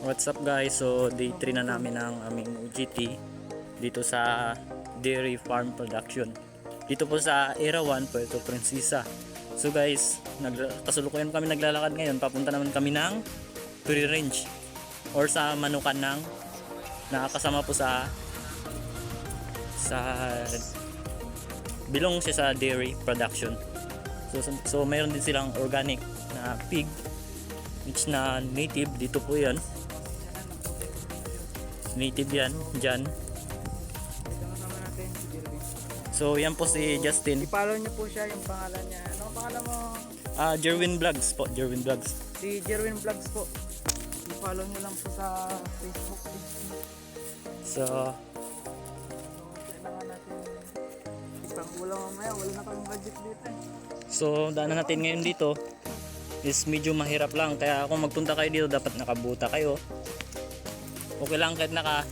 What's up guys? So day 3 na namin ng aming UGT dito sa Dairy Farm Production. Dito po sa Erawan, Puerto Princesa. So guys, kasulukuyan kami naglalakad ngayon. Papunta naman kami ng free range or sa manukan ng nakakasama po sa bilong siya sa dairy production. So mayroon din silang organic na pig which na native dito po yan. Native yan dyan. So yan po si Justin. I-follow niyo po siya, yung pangalan niya. Ano ang pangalan mo? Jerwin Vlogs po, Jerwin Vlogs. Si Jerwin Vlogs po. I-follow niyo lang po sa Facebook. So Kailangan natin ipang-ulam mamaya. Wala na kaming budget dito eh. So daanan natin ngayon dito is medyo mahirap lang, kaya kung magpunta kayo dito dapat nakabuta kayo. Okay lang kahit naka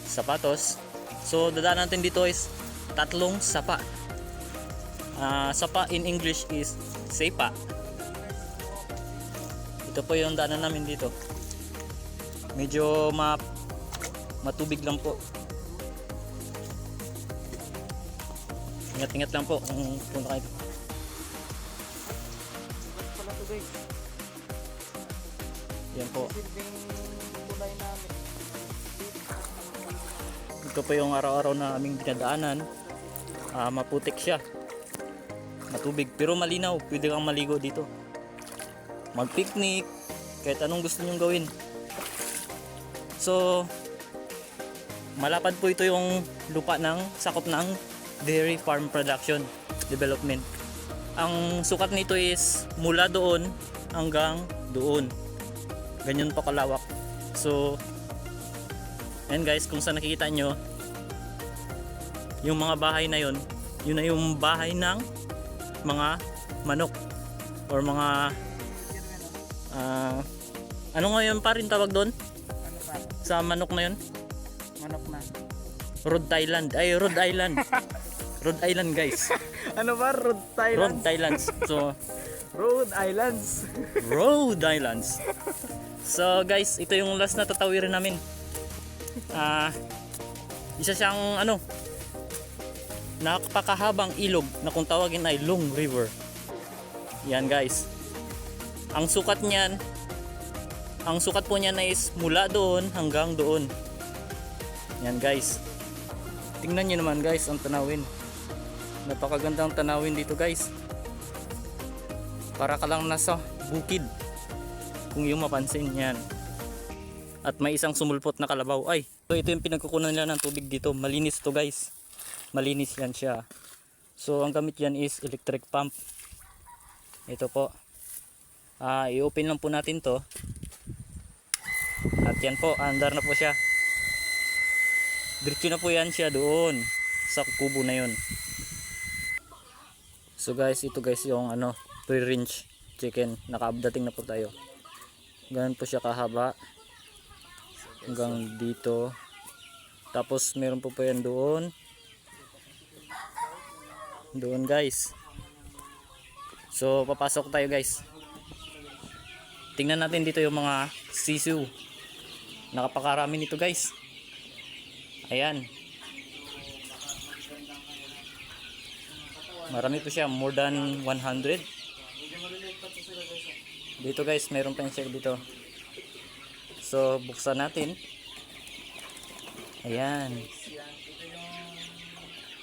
sapatos. So dadaan natin dito is tatlong sapa. Sapa in English is sepa. Ito po yung daanan namin dito. Medyo matubig lang po. Ingat-ingat lang po kung punta kayo. Pala to guys. Yan po. Silbing tulay namin. Ito po yung araw-araw na aming dinadaanan. Maputik siya. Matubig. Pero malinaw. Pwede kang maligo dito. Mag-picnic. Kahit anong gusto nyong gawin. So, malapad po ito yung lupa ng sakop ng Dairy Farm Production Development. Ang sukat nito is mula doon hanggang doon. Ganyan pa kalawak. So, and guys, kung saan nakikita nyo yung mga bahay na yun na yung bahay ng mga manok or mga ano nga yun pa rin tawag doon Ano pa? sa manok na yun? Manok na. Rhode Island. Ay, Rhode Island. Rhode Island guys. Ano ba? Rhode Rhode Island? Islands. So, Rhode Islands. Rhode Islands. So guys, ito yung last na tatawirin namin. Isa siyang napakahabang ilog na kung tawagin ay Long River. Yan guys. Ang sukat po niyan is mula doon hanggang doon. Yan guys. Tingnan niyo naman guys ang tanawin. Napakagandang tanawin dito guys. Para ka lang nasa bukid. Kung yung mapansin yan. At may isang sumulpot na kalabaw. Ay, ito yung pinagkukunan nila ng tubig dito. Malinis to guys. Malinis yan siya. So ang gamit yan is electric pump. Ito po. I-open lang po natin to. At yan po, andar na po siya. Diretso na po yan siya doon sa kubo na yun. So guys, ito guys yung free range chicken. Nakaabdating na po tayo. Ganun po siya kahaba hanggang dito. Tapos meron po yan doon guys. So papasok tayo guys. Tingnan natin dito yung mga sisiw. Nakapakarami nito guys. Ayan, marami po siya, more than 100. Dito guys, meron pa yung siya dito. So, buksan natin. Ayan.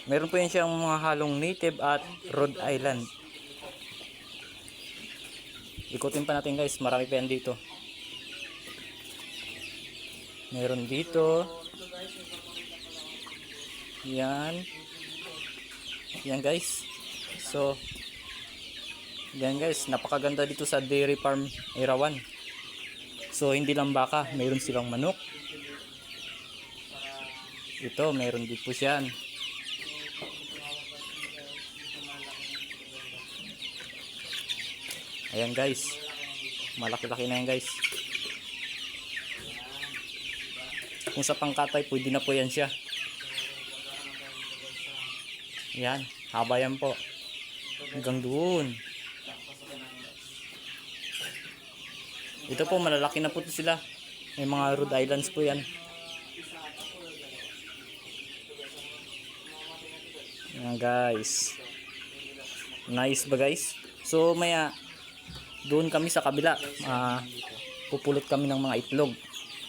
Meron po yun siyang mga halong native at Rhode Island. Ikutin pa natin guys, marami pa yan dito. Meron dito. Yan. Yan guys. So, yan guys, napakaganda dito sa Dairy Farm Erawan. So hindi lang baka, mayroon silang manok. Ito, mayroon din po siyan. Ayan guys. Malaki-laki na yan guys. Kung sa pangkatay, pwede na po yan siya. Yan, haba yan po. Hanggang doon. Ito po, malalaki na po sila. May mga Rhode Islands po yan. Yan guys. Nice ba guys? So maya, doon kami sa kabila. Pupulot kami ng mga itlog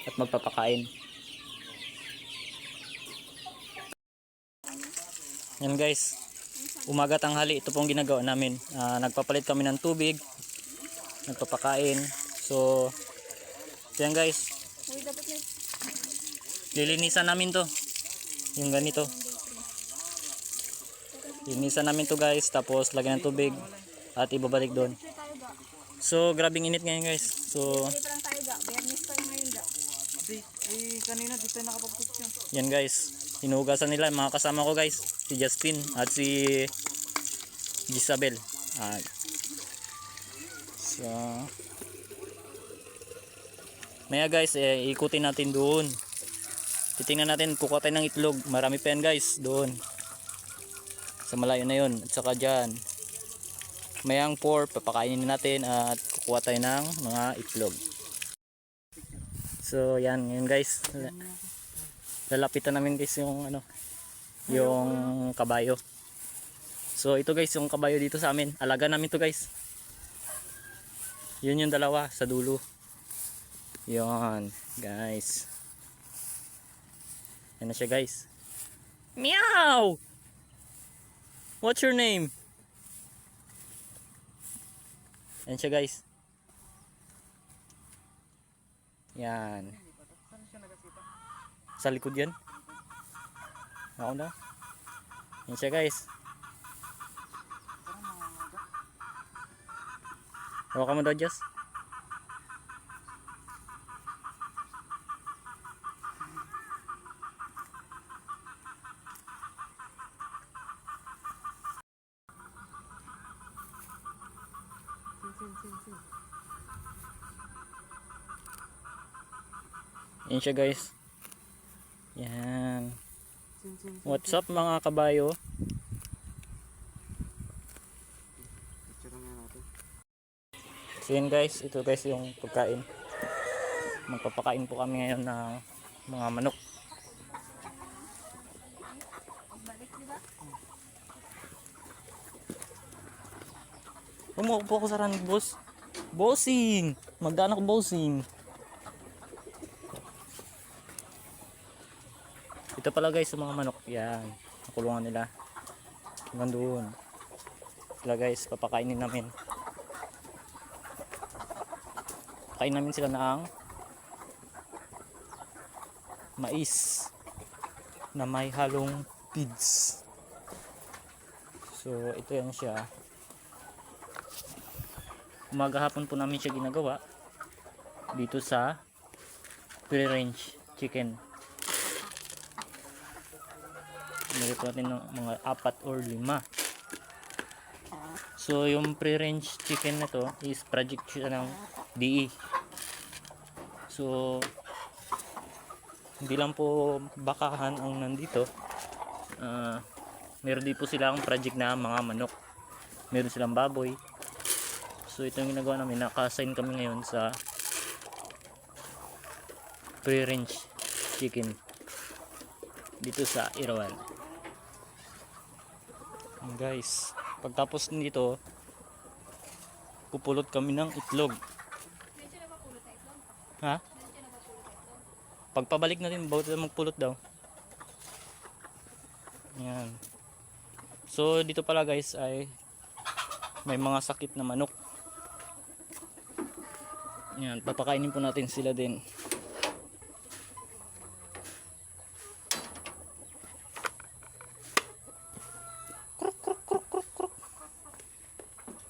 at magpapakain. Yan guys. Umaga tanghali, ito pong ginagawa namin. Nagpapalit kami ng tubig. Nagpapakain. So, yan guys. Lilinisan namin to. Yung ganito. Linisan namin to guys. Tapos lagyan ng tubig. At ibabalik doon. So, grabing init ngayon guys. So, kanina di tayo nakapag-picture. yan guys. Hinugasan nila mga kasama ko guys. Si Justin at si Isabel. So, maya guys, ikutin natin doon. Titingnan natin, kukuha tayo ng itlog. Marami pa yan guys, doon. Sa malayo na yun. At saka dyan. Mayang 4, papakainin natin at kukuha tayo ng mga itlog. So, yan. Yun guys. Lalapitan namin guys yung ano, yung kabayo. So, ito guys, yung kabayo dito sa amin. Alaga namin to guys. Yun yung dalawa sa dulo. Yun, guys. Yan na siya guys. Meow! What's your name? Yan siya guys. Yan. Sa likod yan. Ako na. Yan siya guys. Hawakan mo daw Diyos. Yan siya guys. Yan. What's up mga kabayo? So yun guys, ito guys yung pagkain. Magpapakain po kami ngayon ng mga manok. Umuupo ako sa ranig boss. Bossing! Magdaan ako bossing. Ito pala guys yung mga manok. Yan. Nakulungan nila. Hanggang doon. Sila guys, papakainin namin. Kain namin sila ng mais na may halong pigs. So ito yan siya. Umaga hapon po namin siya ginagawa dito sa free range chicken. Nilagay po natin ng mga 4 or 5. So yung free range chicken na to is project siya ng DE. So hindi lang po bakahan ang nandito. Meron din po silang project na mga manok. Meron silang baboy. So ito yung ginagawa namin. Naka-assign kami ngayon sa free range chicken dito sa Irawan. Guys, pagtapos nito pupulot kami ng itlog. Ha? Pagpabalik natin, bawat magpulot daw. Yan. So dito pala guys ay may mga sakit na manok. Yan, papakainin po natin sila din.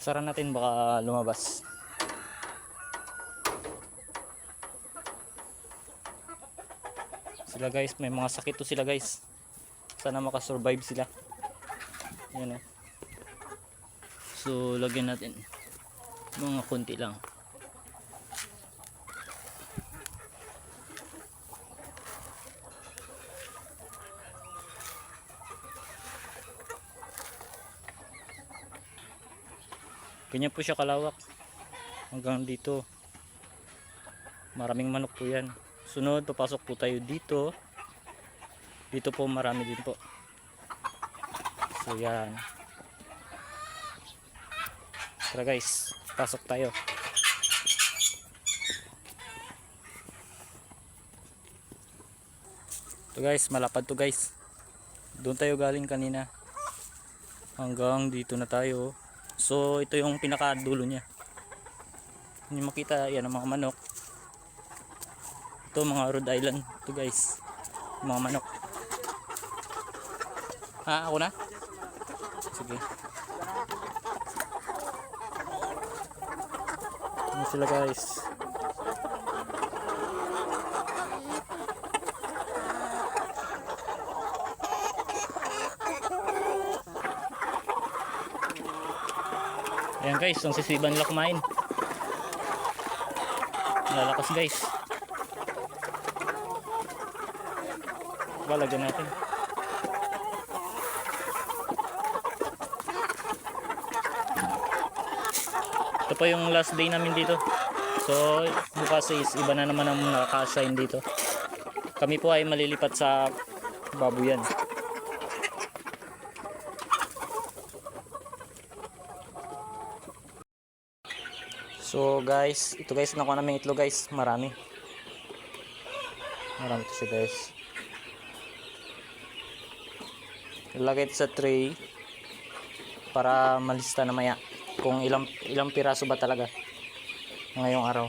Sara natin baka lumabas. Sila guys, may mga sakit to sila guys. Sana makasurvive sila. Yan So lagyan natin mga konti lang. Ganyan po siya kalawak hanggang dito. Maraming manok po yan. Sunod, papasok po tayo dito. Dito po marami din po. So yan. Tara guys, pasok tayo. Ito guys, malapad to guys. Doon tayo galing kanina. Hanggang dito na tayo. So ito yung pinakadulo niya. Hindi makita, yan ang mga manok. Ito mga Rhode Island to guys. Mga manok. Ha, ako na? Sige. Ano sila guys? Ayan guys, ang sisiban nila kumain. Lalakas guys. Lagyan natin. Ito pa yung last day namin dito. So bukas is iba na naman ang nakaka-assign dito. Kami po ay malilipat sa babuyan. So guys, ito guys, nakuha namin itlog guys, marami. Marami ito siya guys. Ilagay ito sa tray para malista na maya kung ilang piraso ba talaga ngayong araw.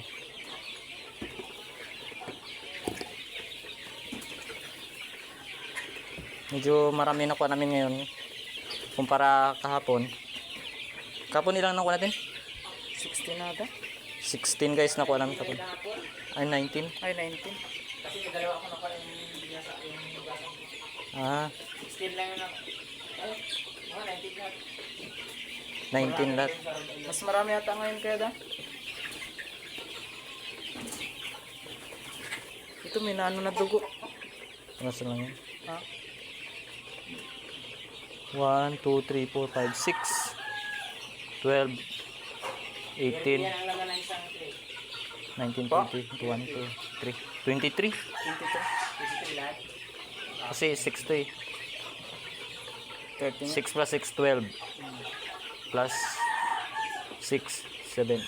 Medyo marami nakuha namin ngayon kumpara kahapon. Kahapon ilang nakuha natin? 16 na ata? 16 guys nakuha namin kapag. Ay 19. Ay, 19. Kasi dalawa ako nakuha yung bigyan sa yung Ah, 16 lang yun ako. Ay, mga 19 na. 19 lahat. Mas marami ata ngayon kaya da? Ito may naano na dugo. Ano sa lang yun? Ha? 1, 2, 3, 4, 5, 6 12 18 19, 20, 21, 2, 3 23 23 lahat. kasi 6 to eh. 13. 6 plus 6, 12 plus 6, 7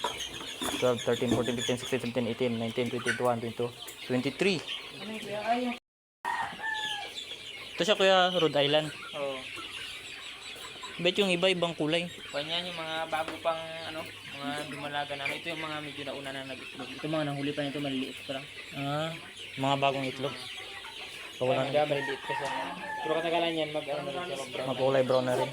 12, 13, 14, 15, 16, 17, 18, 19, 20, 21, 22, 23. Ano yung kuya? Ay, yung... Ito siya kuya, Rhode Island. Oo. Bet yung iba ibang kulay. Kanyan yung mga bago pang ano, mga dumalaga na. Ito yung mga medyo nauna na nag-itlog. Ito mga nanghuli pa nito, maliliit pa lang. Ah, mga bagong itlog. Wala Kawalan na maliliit pa siya. Pero katagalan yan, mag-ano na rin siya, mag-brown. makulay brown na rin.